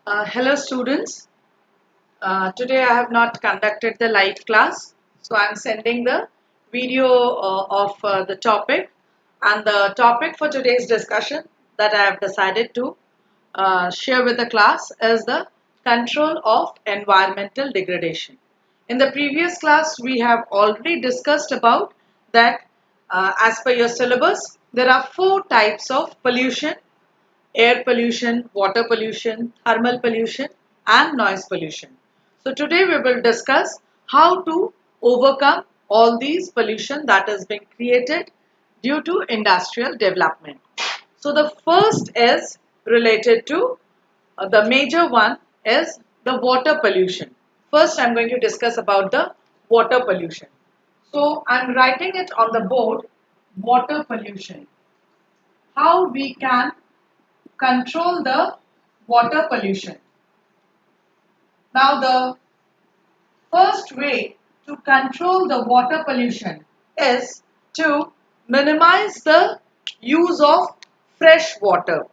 Hello students. Today I have not conducted the live class, so I am sending the video of the topic, and the topic for today's discussion that I have decided to share with the class is the control of environmental degradation. In the previous class we have already discussed about that as per your syllabus there are four types of pollution: air pollution, water pollution, thermal pollution, and noise pollution. So today we will discuss how to overcome all these pollution that is being created due to industrial development. So the first is related to the major one is the water pollution. First I'm going to discuss about the water pollution. So I'm writing it on the board, water pollution. How we can control the water pollution. Now the first way to control the water pollution is to minimize the use of fresh water.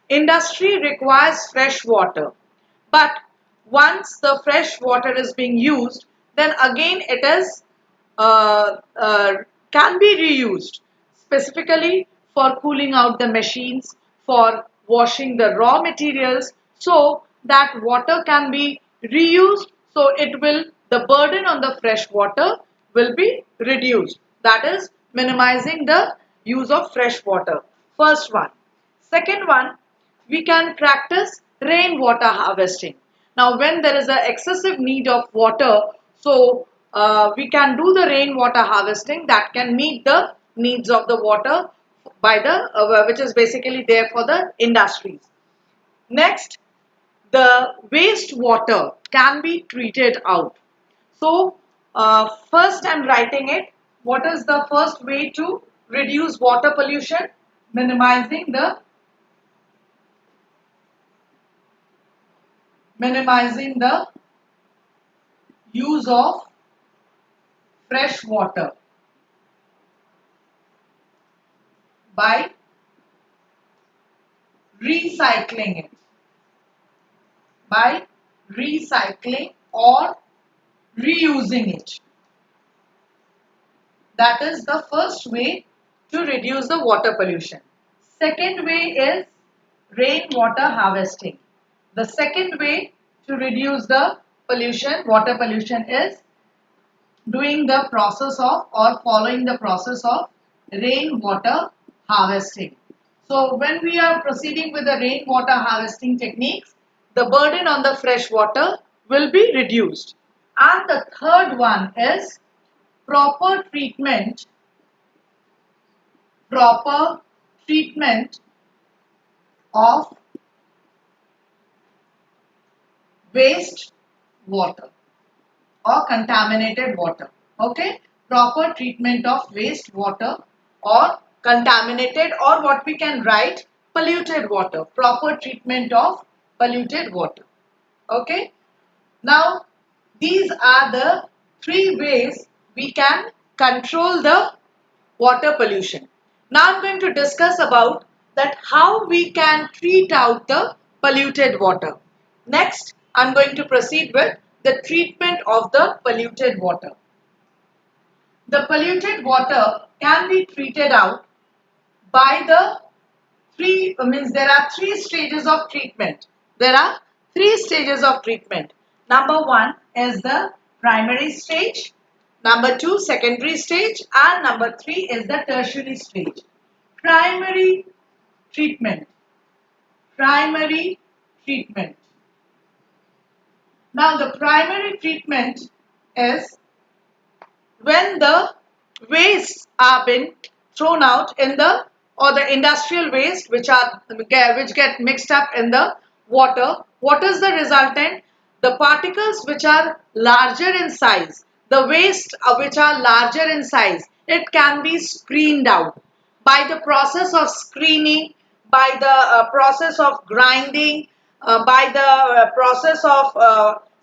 Industry requires fresh water, but once the fresh water is being used, then again it is uh, uh, can be reused, specifically for cooling out the machines, for washing the raw materials, so that water can be reused, so it will, the burden on the fresh water will be reduced. That is minimizing the use of fresh water. First one. Second one, we can practice rainwater harvesting. Now, when there is an excessive need of water, so we can do the rainwater harvesting that can meet the needs of the water by the which is basically there for the industries. Next, the wastewater can be treated out. So, first I'm writing it. What is the first way to reduce water pollution? Minimizing the use of fresh water by recycling it, by recycling or reusing it. That is the first way to reduce the water pollution. Second way is rainwater harvesting. The second way to reduce the pollution, water pollution, is doing the process of or following the process of rainwater harvesting. So when we are proceeding with the rainwater harvesting techniques, the burden on the fresh water will be reduced. And the third one is proper treatment, proper treatment of waste water or contaminated water. Okay, proper treatment of waste water or contaminated, or what we can write, polluted water. Proper treatment of polluted water. Okay, now these are the three ways we can control the water pollution. Now I'm going to discuss about that how we can treat out the polluted water. Next, I'm going to proceed with the treatment of the polluted water. The polluted water can be treated out by the means there are three stages of treatment. There are three stages of treatment. Number one is the primary stage, number two secondary stage, and number three is the tertiary stage. Primary treatment. Primary treatment. Now the primary treatment is when the wastes are been thrown out in the, or the industrial waste which get mixed up in the water. What is the resultant? The particles which are larger in size, the waste which are larger in size, it can be screened out by the process of screening, by the process of grinding, by the process of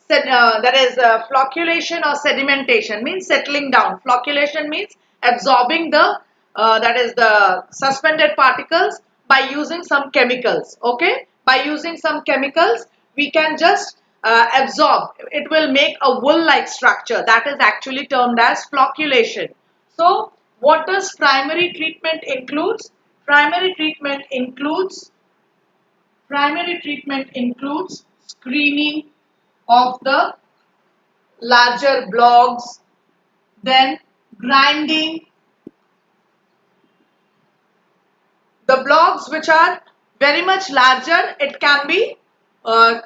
that is flocculation or sedimentation, means settling down. Flocculation means absorbing the that is the suspended particles by using some chemicals. Okay, by using some chemicals we can just absorb. It will make a wool-like structure. That is actually termed as flocculation. So what does primary treatment includes? Primary treatment includes screening of the larger blocks, then grinding the blocks which are very much larger. It can be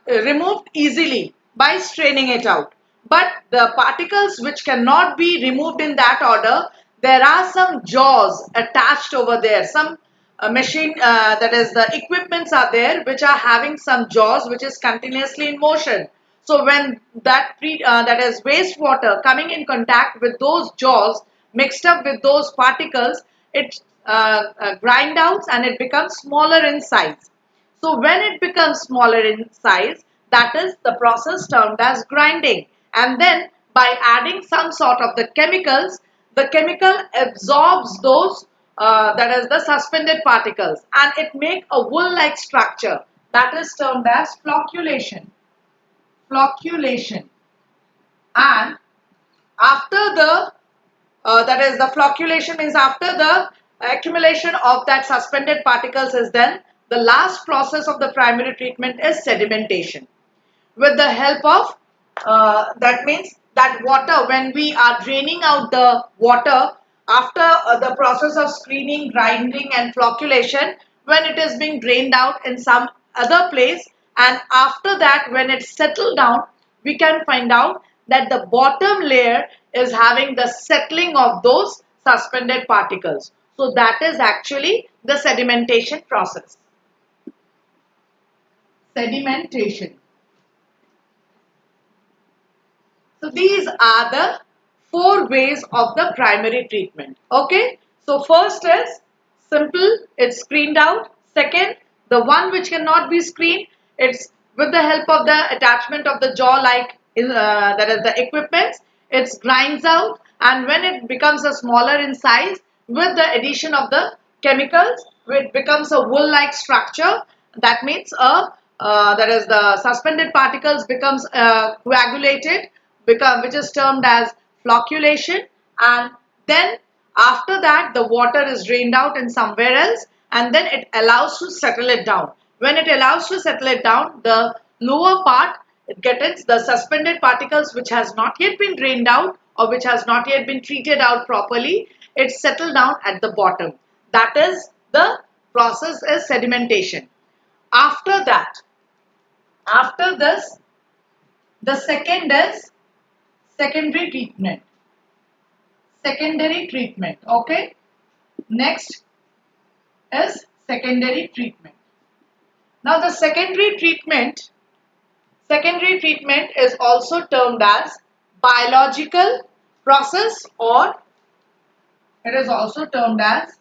removed easily by straining it out. But the particles which cannot be removed in that order, there are some jaws attached over there. Some machine, that is the equipments are there which are having some jaws which is continuously in motion. So when that is wastewater coming in contact with those jaws mixed up with those particles, it grind out and it becomes smaller in size. So when it becomes smaller in size, that is the process termed as grinding. And then by adding some sort of the chemicals, the chemical absorbs those, that is the suspended particles, and it make a wool-like structure. That is termed as flocculation. Flocculation. And after the that is the flocculation means after the accumulation of that suspended particles is done, the last process of the primary treatment is sedimentation. With the help of that means that water, when we are draining out the water after the process of screening, grinding and flocculation, when it is being drained out in some other place, and after that when it's settled down, we can find out that the bottom layer is having the settling of those suspended particles. So that is actually the sedimentation process. Sedimentation. So these are the four ways of the primary treatment. Okay. So first is simple, it's screened out. Second, the one which cannot be screened, it's with the help of the attachment of the jaw like that is the equipments, it grinds out, and when it becomes a smaller in size, with the addition of the chemicals, it becomes a wool-like structure. That means that is the suspended particles becomes coagulated, which is termed as flocculation. And then after that the water is drained out in somewhere else, and then it allows to settle it down. When it allows to settle it down, the lower part, it gets the suspended particles which has not yet been drained out or which has not yet been treated out properly, it's settled down at the bottom. That is the process is sedimentation. After that, after this, the second is secondary treatment. Secondary treatment. Okay. Next is secondary treatment. Now the secondary treatment is also termed as biological process, or it is also termed as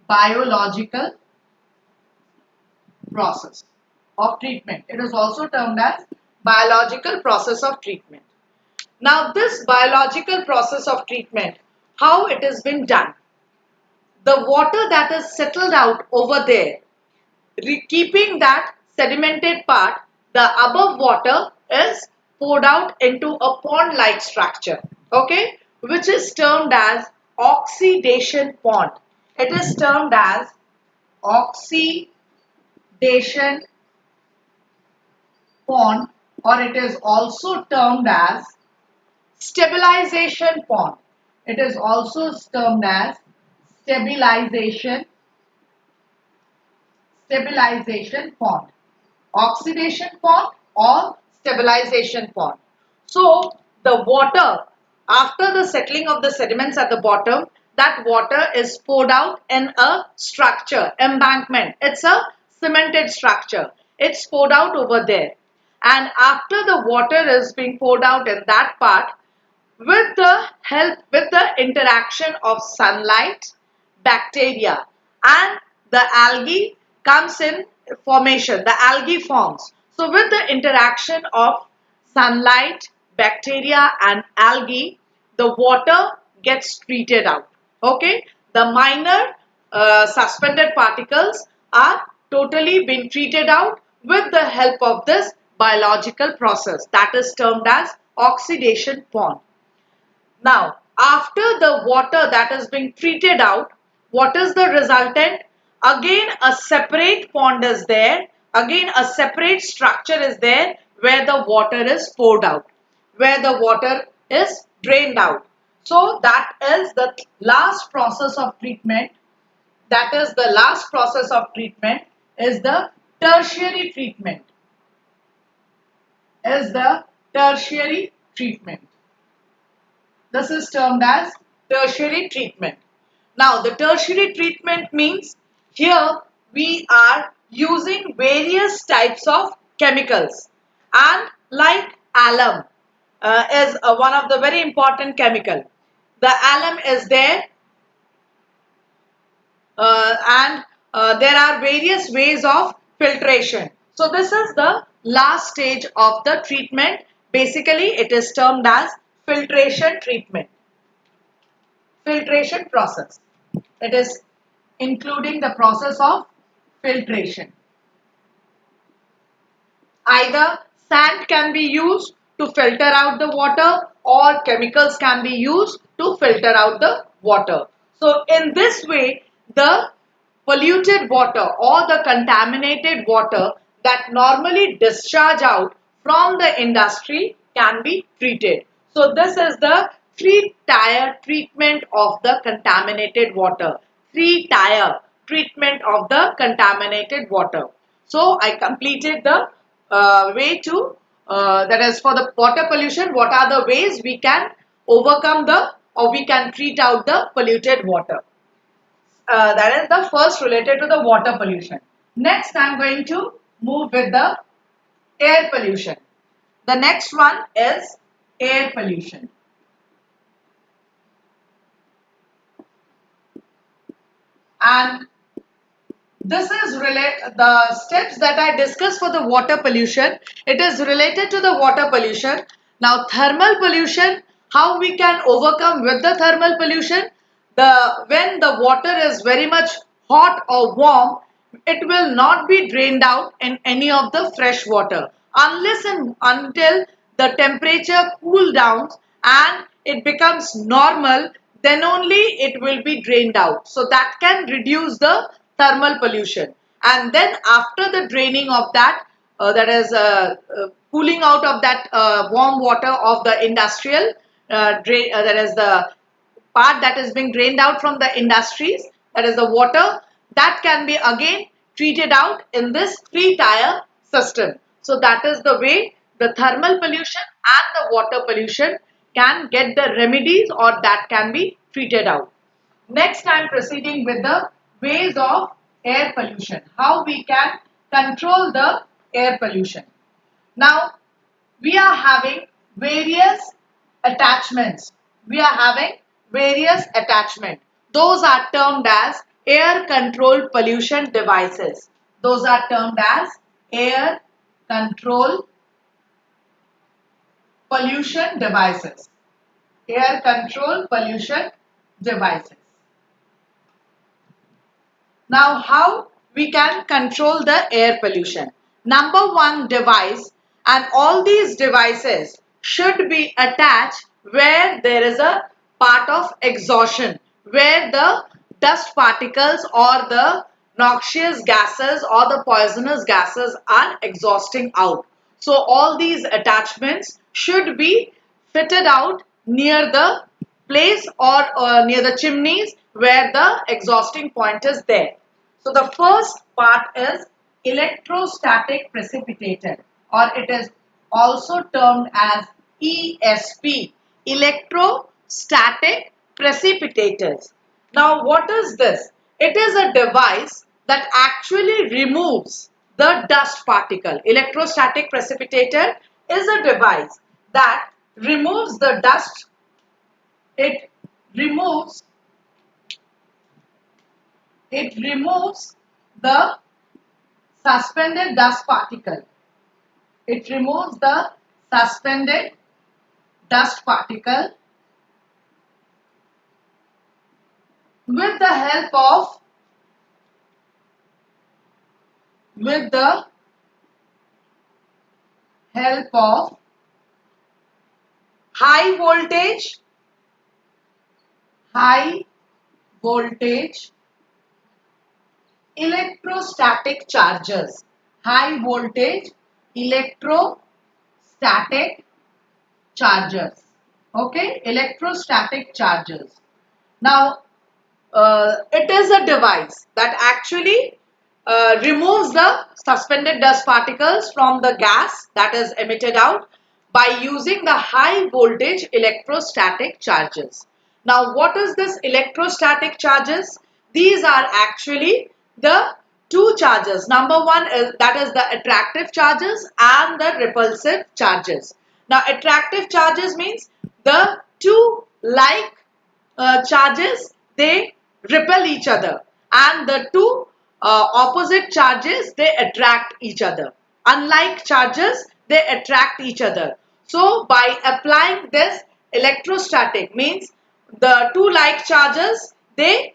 biological process of treatment. It is also termed as biological process of treatment. Now this biological process of treatment, how it has been done? The water that is settled out over there, keeping that sedimented part, the above water is poured out into a pond-like structure, okay, which is termed as oxidation pond. It is termed as oxidation pond, or it is also termed as stabilization pond. It is also termed as stabilization pond, oxidation pond or stabilization pond. So the water, after the settling of the sediments at the bottom, that water is poured out in a structure, embankment. It's a cemented structure. It's poured out over there. And after the water is being poured out in that part, with the interaction of sunlight, bacteria and the algae comes in formation, the algae forms. So with the interaction of sunlight, bacteria and algae, the water gets treated out. Okay, the minor suspended particles are totally being treated out with the help of this biological process that is termed as oxidation pond. Now, after the water that is being treated out, what is the resultant? Again, a separate pond is there. Again, a separate structure is there where the water is poured out, where the water is drained out. So, that is the last process of treatment. That is the last process of treatment is the tertiary treatment. Is the tertiary treatment. This is termed as tertiary treatment. Now, the tertiary treatment means here we are using various types of chemicals, and like alum is one of the very important chemical. The alum is there, and there are various ways of filtration. So this is the last stage of the treatment. Basically, it is termed as filtration treatment. Filtration process. It is including the process of filtration. Either sand can be used to filter out the water, or chemicals can be used to filter out the water. So in this way, the polluted water or the contaminated water that normally discharge out from the industry can be treated. So this is the three-tier treatment of the contaminated water. Three-tier treatment of the contaminated water. So I completed the way to that is for the water pollution. What are the ways we can overcome the or we can treat out the polluted water? That is the first related to the water pollution. Next, I am going to move with the air pollution. The next one is air pollution. And this is the steps that I discussed for the water pollution. It is related to the water pollution. Now, thermal pollution, how we can overcome with the thermal pollution? When the water is very much hot or warm, it will not be drained out in any of the fresh water unless and until the temperature cool down and it becomes normal, then only it will be drained out. So that can reduce the thermal pollution. And then after the draining of that, that is cooling out of that warm water of the industrial that is the part that is being drained out from the industries, that is the water, that can be again treated out in this three-tier system. So that is the way the thermal pollution and the water pollution can get the remedies or that can be treated out. Next, I am proceeding with the ways of air pollution. How we can control the air pollution. Now, we are having various attachments. We are having various attachments. Those are termed as air control pollution devices. Those are termed as air control pollution devices. Air control pollution devices. Now, how we can control the air pollution? Number one device, and all these devices should be attached where there is a part of exhaustion, where the dust particles or the noxious gases or the poisonous gases are exhausting out. So all these attachments should be fitted out near the place or near the chimneys where the exhausting point is there. So the first part is electrostatic precipitator, or it is also termed as ESP, electrostatic precipitators. Now what is this? It is a device that actually removes the dust particle. Electrostatic precipitator is a device that removes the dust. It removes it removes the suspended dust particle. It removes the suspended dust particle with the help of with the help of high voltage electrostatic charges. High voltage electrostatic charges. Okay, electrostatic charges. Now, it is a device that actually removes the suspended dust particles from the gas that is emitted out by using the high voltage electrostatic charges. Now, what is this electrostatic charges? These are actually the two charges. Number one is that is the attractive charges and the repulsive charges. Now, attractive charges means the two like charges, they repel each other, and the two opposite charges, they attract each other. Unlike charges, they attract each other. So by applying this electrostatic means the two like charges, they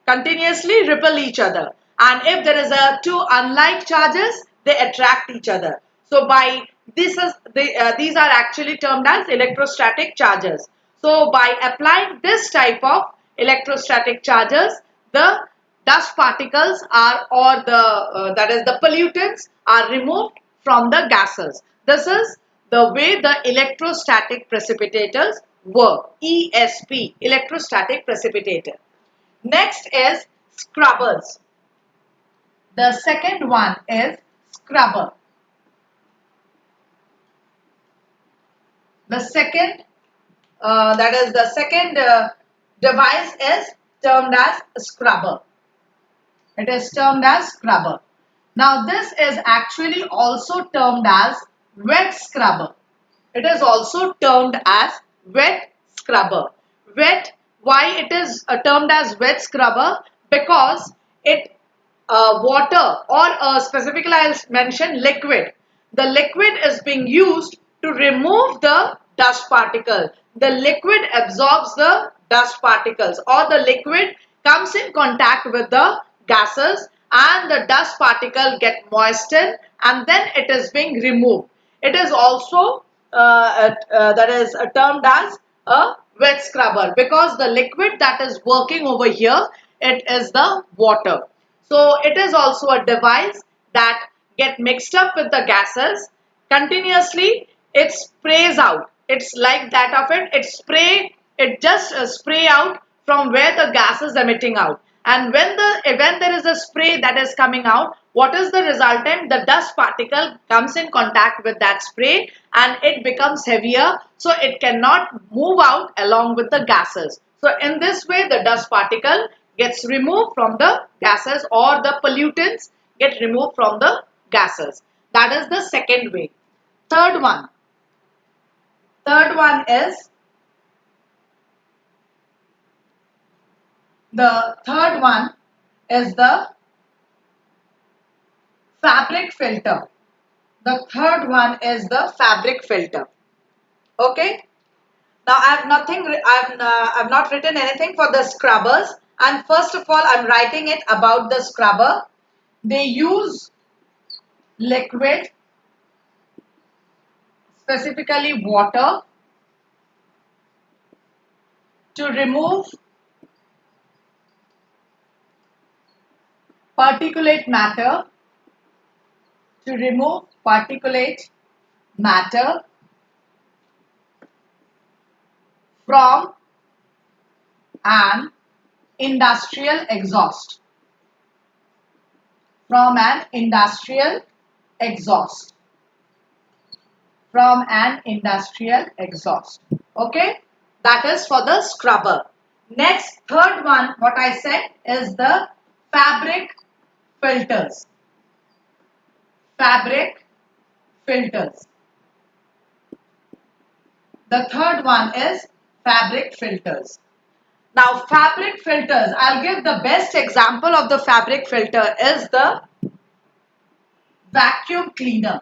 continuously repel each other, and if there is a two unlike charges, they attract each other. So by these are actually termed as electrostatic charges. So by applying this type of electrostatic charges, the dust particles are, or the that is the pollutants are removed from the gases. This is the way the electrostatic precipitators work. ESP, electrostatic precipitator. Next is scrubbers. The second one is scrubber. The second, that is the second device is termed as scrubber. It is termed as scrubber. Now this is actually also termed as wet scrubber. It is also termed as wet scrubber. Wet, why it is termed as wet scrubber? Because it water, or specifically I'll mention liquid. The liquid is being used to remove the dust particle. The liquid absorbs the dust particles, or the liquid comes in contact with the gases, and the dust particle get moistened, and then it is being removed. It is also that is termed as a wet scrubber, because the liquid that is working over here, it is the water. So it is also a device that get mixed up with the gases continuously. It sprays out. It's like that of it. It just spray out from where the gas is emitting out. And when there is a spray that is coming out, what is the resultant? The dust particle comes in contact with that spray, and it becomes heavier, so it cannot move out along with the gases. So in this way, the dust particle gets removed from the gases, or the pollutants get removed from the gases. That is the second way. Third one. Third one is the fabric filter. The third one is the fabric filter. Okay. Now I've not written anything for the scrubbers, and first of all I'm writing it about the scrubber. They use liquid, specifically water, to remove particulate matter, from an industrial exhaust. From an industrial exhaust. Okay, that is for the scrubber. Next, third one, what I said is the fabric filters. Fabric filters. The third one is fabric filters. Now, fabric filters, I'll give the best example of the fabric filter is the vacuum cleaner.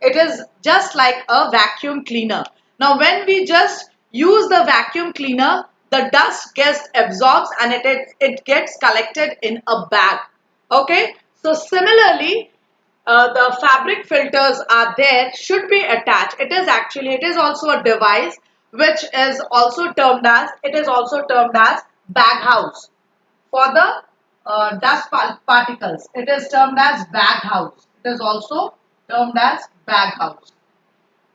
It is just like a vacuum cleaner. Now, when we just use the vacuum cleaner, the dust gets absorbed and it gets collected in a bag. Okay. So, similarly, the fabric filters are there should be attached. It is also a device which is also termed as, bag house for the dust particles. It is termed as bag house. It is also termed as bag house.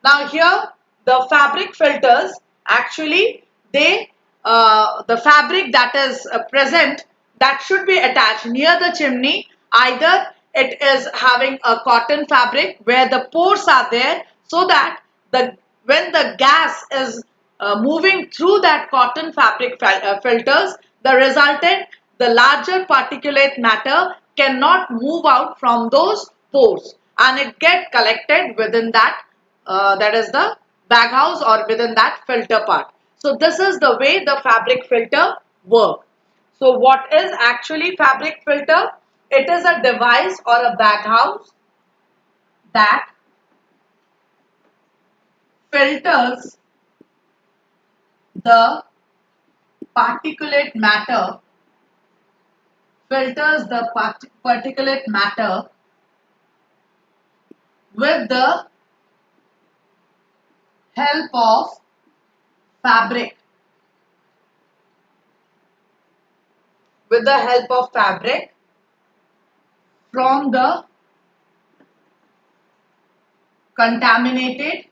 Now here the fabric filters actually, the fabric that is present, that should be attached near the chimney. Either it is having a cotton fabric where the pores are there, so that the when the gas is moving through that cotton fabric filters, the resultant, the larger particulate matter cannot move out from those pores, and it get collected within that, that is the bag house, or within that filter part. So this is the way the fabric filter work. So what is actually fabric filter? It is a device or a bag house that filters the particulate matter, particulate matter with the help of fabric, with the help of fabric from the contaminated,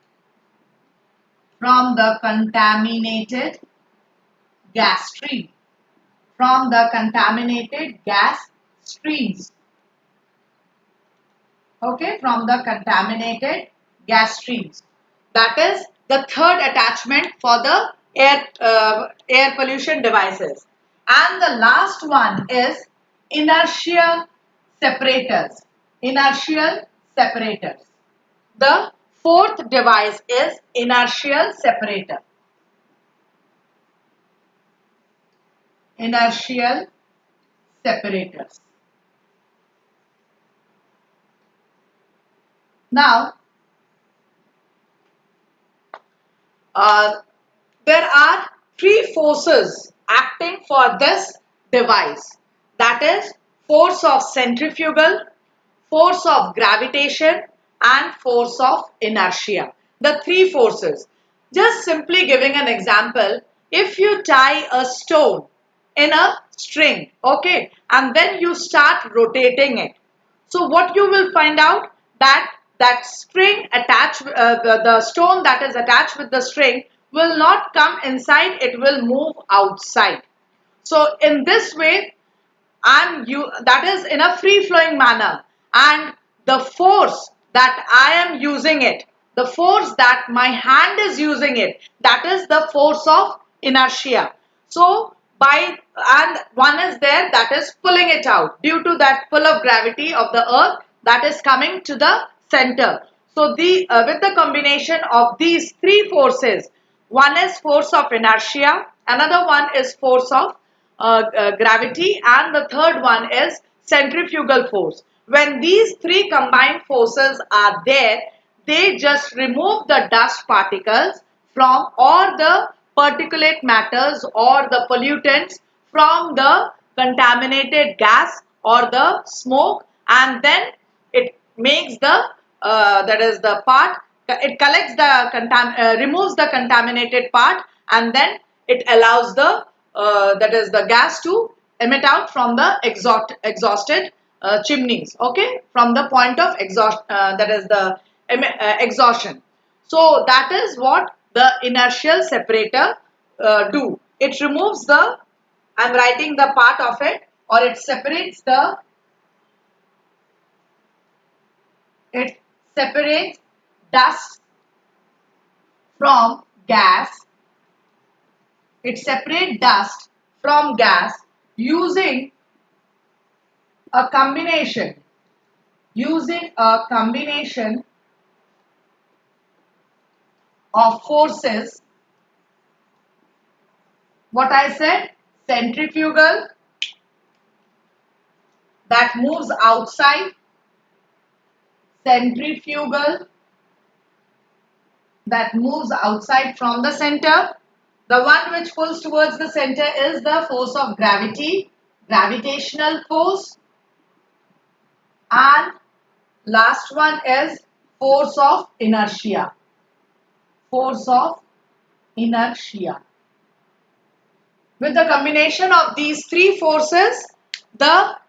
gas stream, from the contaminated gas streams. Okay, from the contaminated gas streams. That is the third attachment for the air pollution devices. And the last one is inertial separators. Inertial separators. The fourth device is inertial separator. Inertial separators. Now, there are three forces acting for this device. That is force of centrifugal, force of gravitation, and force of inertia. The three forces. Just simply giving an example, if you tie a stone in a string, okay, and then you start rotating it. So what you will find out, that string attached, the stone that is attached with the string will not come inside, it will move outside. So in this way, that is in a free flowing manner, and the force that I am using it, the force that my hand is using it, that is the force of inertia. So and one is there, that is pulling it out due to that pull of gravity of the earth that is coming to the center. So the with the combination of these three forces, one is force of inertia, another one is force of gravity, and the third one is centrifugal force. When these three combined forces are there, they just remove the dust particles from, or the particulate matters or the pollutants from the contaminated gas or the smoke, and then it makes the, that is the part, it collects the removes the contaminated part, and then it allows the, that is the gas to emit out from the exhausted chimneys, okay, from the point of exhaust, that is the exhaustion. So that is what the inertial separator do. It removes the, I am writing the part of it, or it separates the, it separates dust from gas. It separates dust from gas using a combination, of forces. What I said, centrifugal that moves outside, centrifugal that moves outside from the center. The one which pulls towards the center is the force of gravity, gravitational force, and Last one is force of inertia. Force of inertia. With the combination of these three forces, that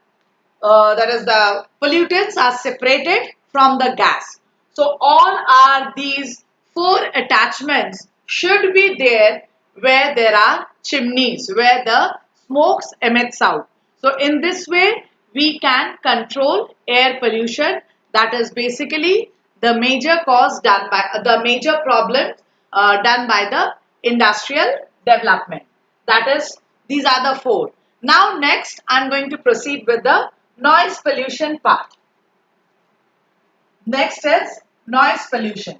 is the pollutants are separated from the gas. So all are these four attachments should be there where there are chimneys, where the smokes emits out. So in this way we can control air pollution. That is basically the major cause done by the major problem done by the industrial development. That is, these are the four. Now next I'm going to proceed with the noise pollution part. Next is noise pollution.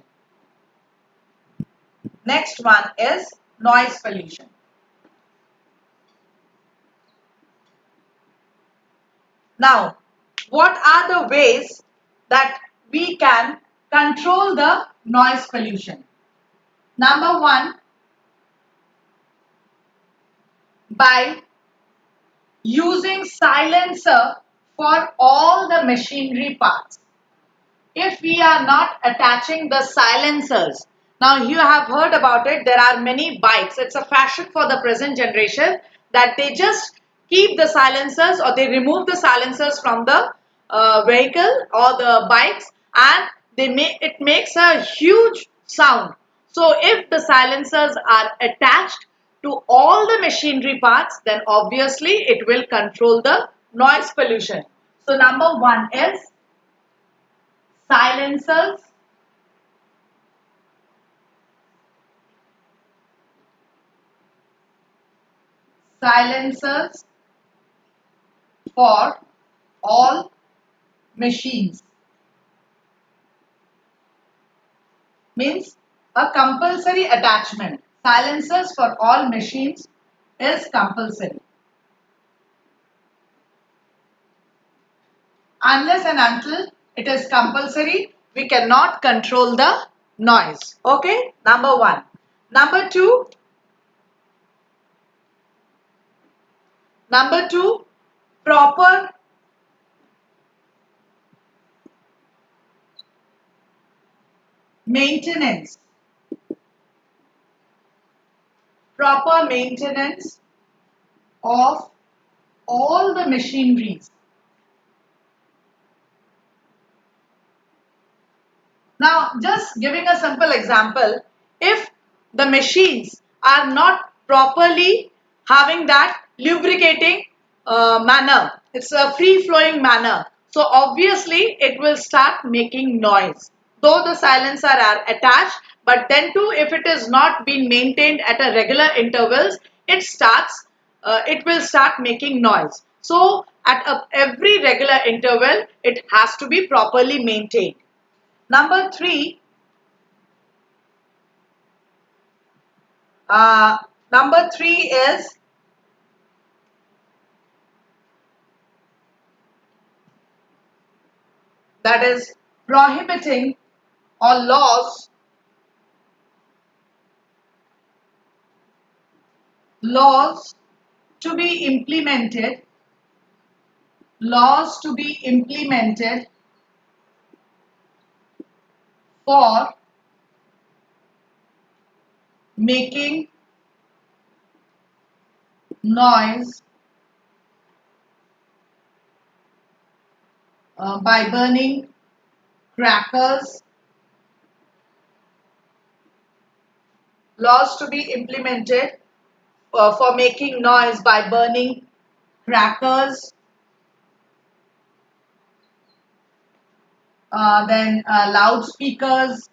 Next one is noise pollution. Now, what are the ways that we can control the noise pollution? Number one, by using silencer for all the machinery parts. If we are not attaching the silencers, now you have heard about it, there are many bikes, it's a fashion for the present generation that they just keep the silencers or they remove the silencers from the vehicle or the bikes, and it makes a huge sound. So if the silencers are attached to all the machinery parts, then obviously it will control the noise pollution. So number one is silencers. Silencers for all machines means a compulsory attachment. Silencers for all machines is compulsory. Unless and until it is compulsory, we cannot control the noise. Okay, number one. Number two, proper maintenance. Proper maintenance of all the machineries. Now, just giving a simple example, if the machines are not properly having that lubricating manner, it's a free flowing manner. So obviously it will start making noise. Though the silencer are attached, but then too if it is not being maintained at a regular intervals, it will start making noise. So at every regular interval, it has to be properly maintained. Number three, uh, number three is that is prohibiting or laws to be implemented, laws to be implemented for making noise by burning crackers, laws to be implemented for making noise by burning crackers, then loudspeakers,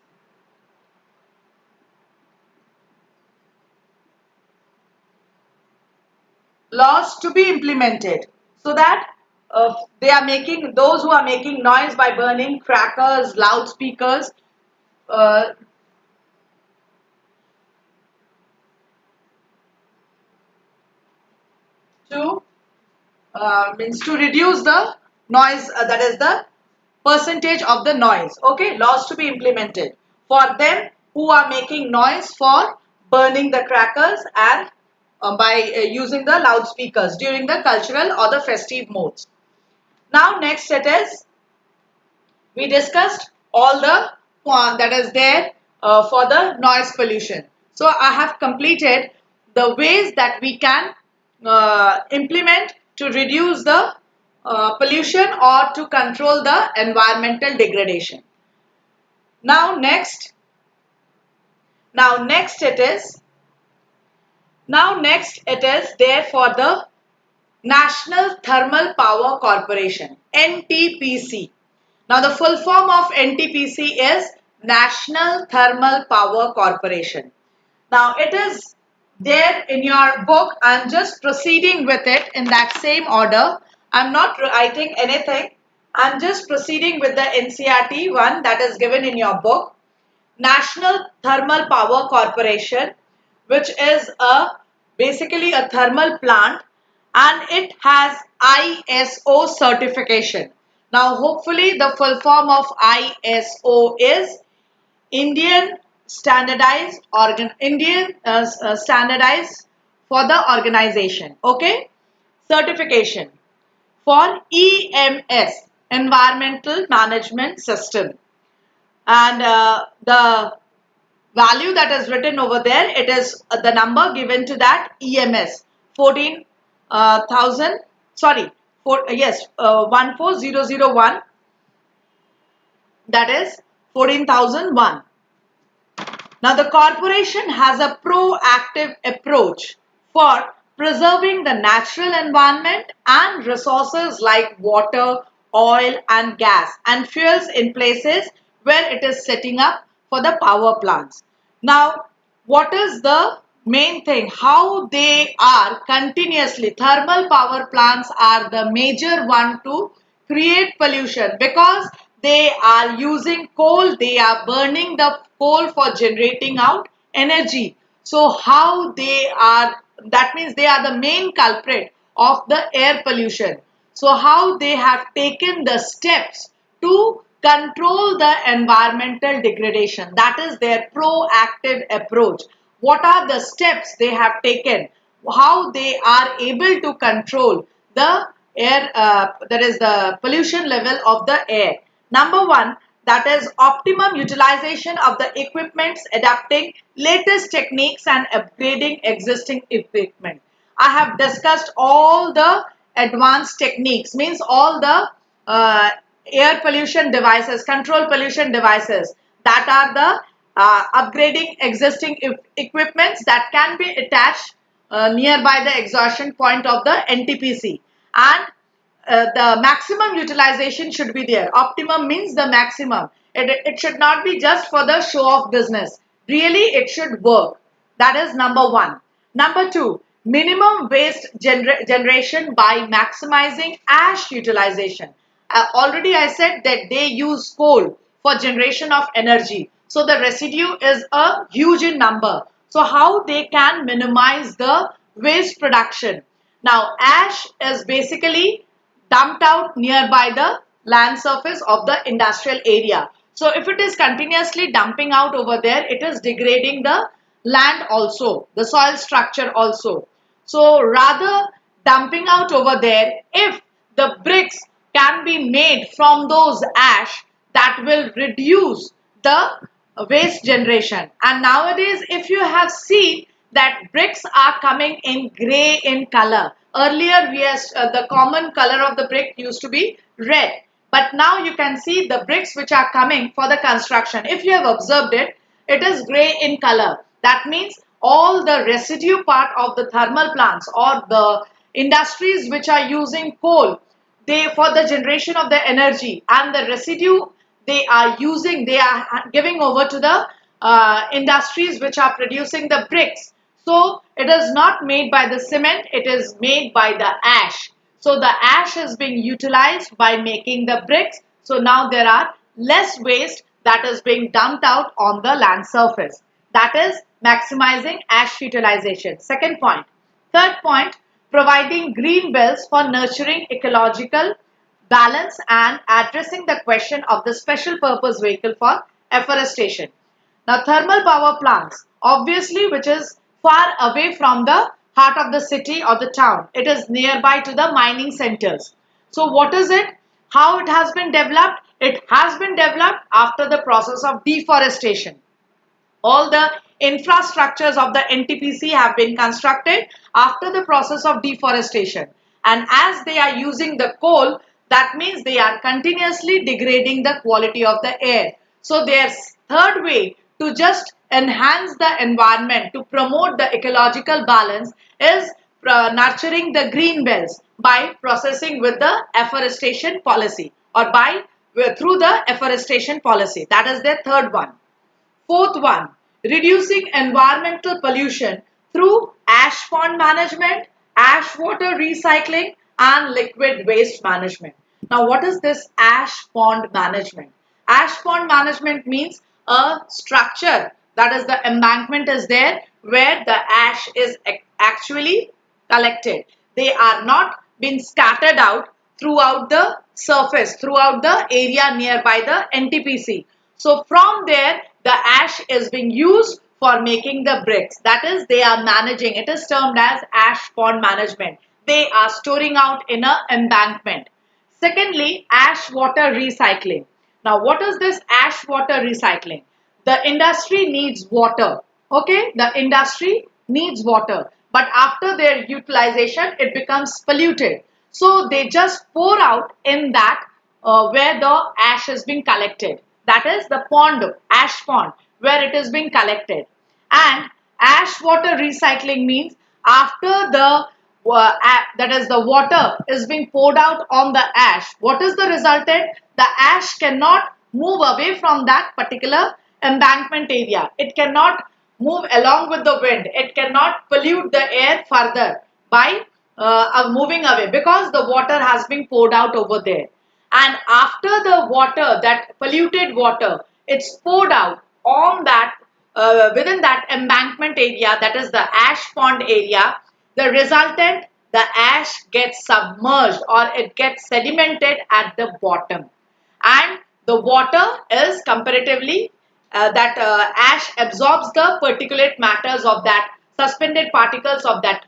laws to be implemented so that they are making those who are making noise by burning crackers, loudspeakers, uh, to means to reduce the noise, that is the percentage of the noise. Okay, laws to be implemented for them who are making noise for burning the crackers and by using the loudspeakers during the cultural or the festive modes. Now next it is We discussed all the that is there for the noise pollution. So I have completed the ways that we can implement to reduce the pollution or to control the environmental degradation. Now next, now next it is now next it is there for the National Thermal Power Corporation, NTPC. Now the full form of NTPC is National Thermal Power Corporation. Now it is there in your book. I'm just proceeding with it in that same order. I'm not writing anything. I'm just proceeding with the NCERT one that is given in your book. National Thermal Power Corporation, which is a basically a thermal plant, and it has ISO certification. Now hopefully the full form of ISO is Indian Standardized for the organization. Okay, certification for EMS, Environmental Management System, and the value that is written over there, it is the number given to that EMS 14,000, sorry, yes, 14001, that is 14,001. Now the corporation has a proactive approach for preserving the natural environment and resources like water, oil and gas and fuels in places where it is setting up for the power plants. Now, what is the main thing? How they are continuously, thermal power plants are the major one to create pollution because they are using coal, they are burning the coal for generating out energy. So how they are, that means they are the main culprit of the air pollution. So how they have taken the steps to control the environmental degradation. That is their proactive approach. What are the steps they have taken? How they are able to control the air, that is the pollution level of the air. Number one, that is optimum utilization of the equipments, adapting latest techniques and upgrading existing equipment. I have discussed all the advanced techniques, means all the air pollution devices, control pollution devices, that are the upgrading existing equipments that can be attached nearby the exhaustion point of the NTPC, and the maximum utilization should be there. Optimum means the maximum. It should not be just for the show of business. Really, it should work. That is number one. Number two, minimum waste generation by maximizing ash utilization. Already I said that they use coal for generation of energy. So the residue is a huge in number. So how they can minimize the waste production? Now ash is basically dumped out nearby the land surface of the industrial area. So if it is continuously dumping out over there, it is degrading the land also, the soil structure also. So rather dumping out over there, if the bricks can be made from those ash, that will reduce the waste generation. And nowadays, if you have seen that bricks are coming in gray in color. Earlier, the common color of the brick used to be red. But now you can see the bricks which are coming for the construction. If you have observed it, it is gray in color. That means all the residue part of the thermal plants or the industries which are using coal, they for the generation of the energy, and the residue they are using, they are giving over to the industries which are producing the bricks. So it is not made by the cement, it is made by the ash. So the ash is being utilized by making the bricks. So now there are less waste that is being dumped out on the land surface. That is maximizing ash utilization. Second point. Third point, providing green belts for nurturing ecological balance and addressing the question of the special purpose vehicle for afforestation. Now, thermal power plants, obviously, which is far away from the heart of the city or the town. It is nearby to the mining centers. So, what is it? How it has been developed? it has been developed after the process of deforestation. All the infrastructures of the NTPC have been constructed after the process of deforestation. And as they are using the coal, that means they are continuously degrading the quality of the air. So their third way to just enhance the environment, to promote the ecological balance, is nurturing the green belts by processing with the afforestation policy, or by through the afforestation policy. That is their third one. Fourth one, reducing environmental pollution through ash pond management, ash water recycling, and liquid waste management. Now, what is this ash pond management? Ash pond management means a structure, that is, the embankment is there where the ash is actually collected. They are not being scattered out throughout the surface, throughout the area nearby the NTPC. So from there, the ash is being used for making the bricks. That is, they are managing. It is termed as ash pond management. They are storing out in a embankment. Secondly, ash water recycling. Now, what is this ash water recycling? The industry needs water. Okay, the industry needs water, but after their utilization, it becomes polluted. So they just pour out in that where the ash is being collected. That is the pond, ash pond, where it is being collected. And ash water recycling means after the that is the water is being poured out on the ash, what is the resultant? The ash cannot move away from that particular embankment area. It cannot move along with the wind. It cannot pollute the air further by moving away, because the water has been poured out over there. And after the water, that polluted water, it's poured out on that within that embankment area, that is the ash pond area, the resultant, the ash gets submerged, or it gets sedimented at the bottom, and the water is comparatively that ash absorbs the particulate matters of that suspended particles of that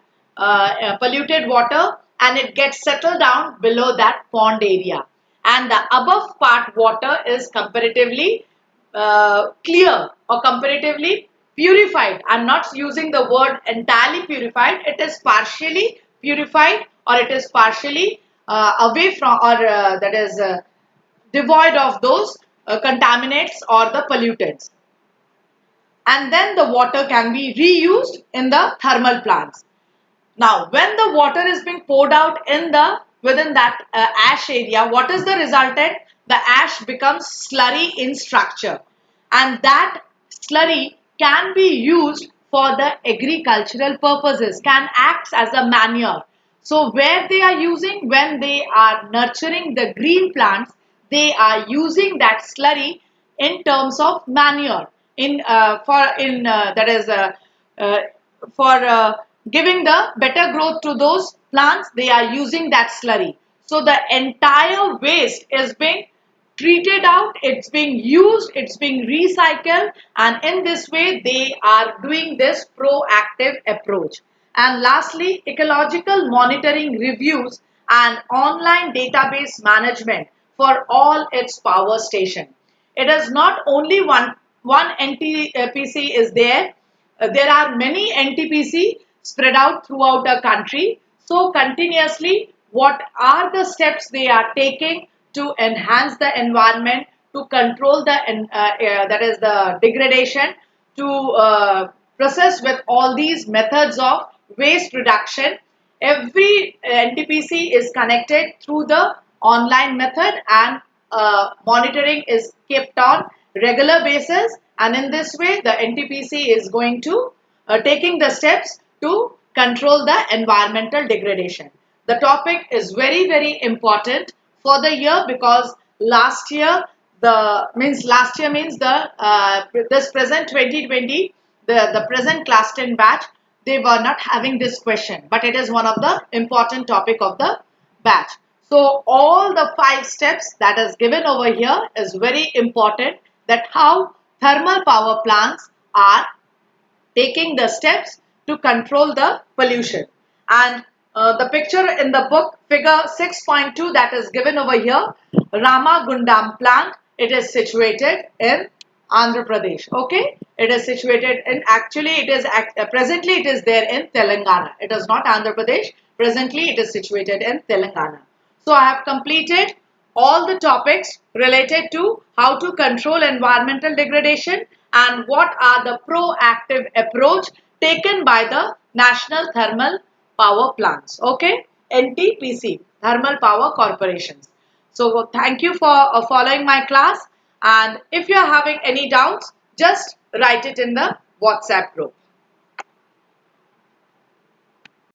polluted water, and it gets settled down below that pond area, and the above part water is comparatively clear, or comparatively purified. I'm not using the word entirely purified. It is partially purified, or it is partially away from, or that is devoid of those contaminants or the pollutants. And then the water can be reused in the thermal plants. Now, when the water is being poured out in the within that ash area, what is the resultant? The ash becomes slurry in structure, and that slurry can be used for the agricultural purposes, can act as a manure. So where they are using, when they are nurturing the green plants, they are using that slurry in terms of manure, in for in that is uh, for giving the better growth to those plants. They are using that slurry. So the entire waste is being treated out, it's being used, it's being recycled, and in this way they are doing this proactive approach. And lastly, ecological monitoring reviews and online database management for all its power station. It is not only one NTPC is there. There are many NTPC spread out throughout the country. So continuously, what are the steps they are taking to enhance the environment, to control the that is the degradation, to process with all these methods of waste reduction. Every NTPC is connected through the online method, and monitoring is kept on regular basis, and in this way the NTPC is going to taking the steps to control the environmental degradation. The topic is very important for the year, because last year means the this present 2020, the present class 10 batch, they were not having this question, but it is one of the important topic of the batch. So all the 5 steps that is given over here is very important, that how thermal power plants are taking the steps to control the pollution. And the picture in the book, figure 6.2, that is given over here, Ramagundam plant. It is situated in Andhra Pradesh. Okay, it is situated in, actually it is presently it is there in Telangana. It is not Andhra Pradesh. Presently it is situated in Telangana. So I have completed all the topics related to how to control environmental degradation and what are the proactive approach taken by the National Thermal Power Plants. Okay, NTPC, Thermal Power Corporations. So thank you for following my class, and if you are having any doubts, just write it in the WhatsApp group.